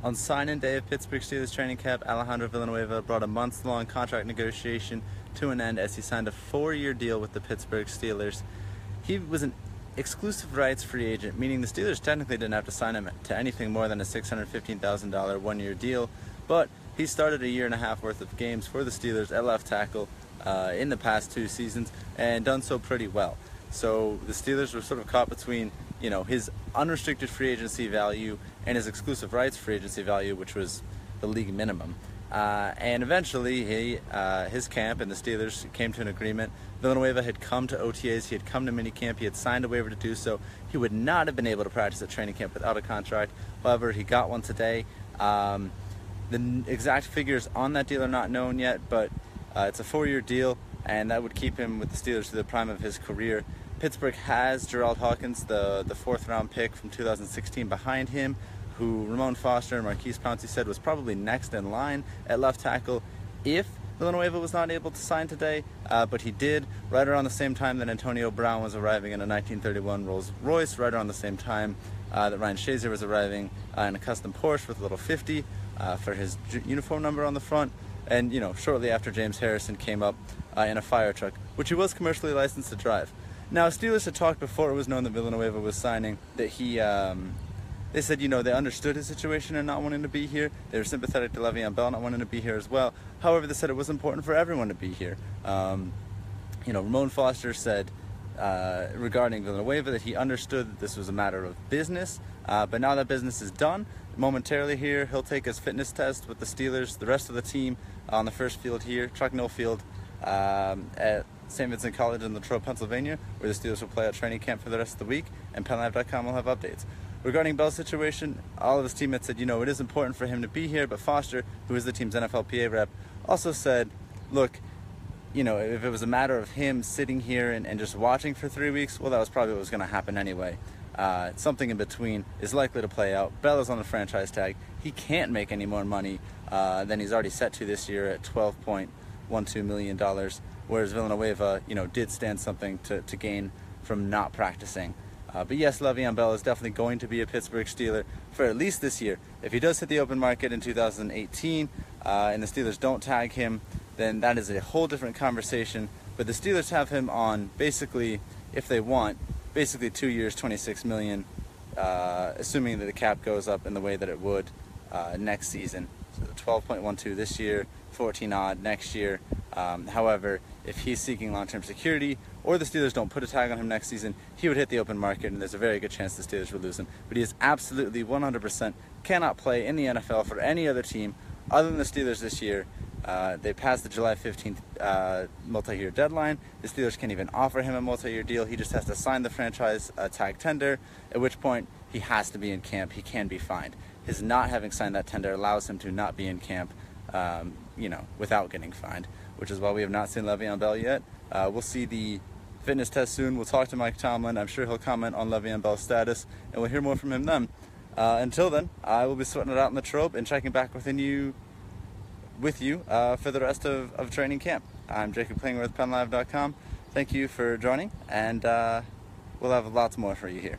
On signing day of Pittsburgh Steelers training camp, Alejandro Villanueva brought a months-long contract negotiation to an end as he signed a 4-year deal with the Pittsburgh Steelers. He was an exclusive rights free agent, meaning the Steelers technically didn't have to sign him to anything more than a $615,000 one-year deal, but he started a year and a half worth of games for the Steelers at left tackle in the past 2 seasons and done so pretty well. So the Steelers were sort of caught between, his unrestricted free agency value and his exclusive rights free agency value, which was the league minimum. And eventually, his camp and the Steelers came to an agreement. Villanueva had come to OTAs, he had come to minicamp, he had signed a waiver to do so. He would not have been able to practice at training camp without a contract. However, he got one today. The exact figures on that deal are not known yet, but it's a 4-year deal, and that would keep him with the Steelers to the prime of his career. Pittsburgh has Gerald Hawkins, the 4th-round pick from 2016, behind him, who Ramon Foster and Marquise Pouncey said was probably next in line at left tackle if Villanueva was not able to sign today, but he did right around the same time that Antonio Brown was arriving in a 1931 Rolls-Royce, right around the same time that Ryan Shazier was arriving in a custom Porsche with a little 50 for his uniform number on the front, and shortly after James Harrison came up in a fire truck, which he was commercially licensed to drive. Now, Steelers had talked before it was known that Villanueva was signing that he, they said, they understood his situation and not wanting to be here. They were sympathetic to Le'Veon Bell not wanting to be here as well. However, they said it was important for everyone to be here. Ramon Foster said regarding Villanueva that he understood that this was a matter of business, but now that business is done, momentarily here, he'll take his fitness test with the Steelers, the rest of the team on the first field here, Truck Mill Field, at St. Vincent College in Latrobe, Pennsylvania, where the Steelers will play at training camp for the rest of the week, and PennLive.com will have updates. Regarding Bell's situation, all of his teammates said, it is important for him to be here, but Foster, who is the team's NFLPA rep, also said, look, if it was a matter of him sitting here and just watching for 3 weeks, well, that was probably what was going to happen anyway. Something in between is likely to play out. Bell is on the franchise tag. He can't make any more money than he's already set to this year at $12.12 million, whereas Villanueva, did stand something to gain from not practicing. But yes, Le'Veon Bell is definitely going to be a Pittsburgh Steeler for at least this year. If he does hit the open market in 2018 and the Steelers don't tag him, then that is a whole different conversation. But the Steelers have him on basically, if they want, basically 2 years, $26 million, assuming that the cap goes up in the way that it would next season. So 12.12 this year, 14 odd next year. However, if he's seeking long-term security or the Steelers don't put a tag on him next season, he would hit the open market and there's a very good chance the Steelers would lose him. But he is absolutely 100% cannot play in the NFL for any other team other than the Steelers this year. They passed the July 15th multi-year deadline. The Steelers can't even offer him a multi-year deal. He just has to sign the franchise tag tender, at which point he has to be in camp. He can be fined. His not having signed that tender allows him to not be in camp, without getting fined, which is why we have not seen Le'Veon Bell yet. We'll see the fitness test soon. We'll talk to Mike Tomlin. I'm sure he'll comment on Le'Veon Bell's status, and we'll hear more from him then. Until then, I will be sweating it out in the Latrobe and checking back with you for the rest of training camp. I'm JKlinger with PennLive.com. Thank you for joining, and we'll have lots more for you here.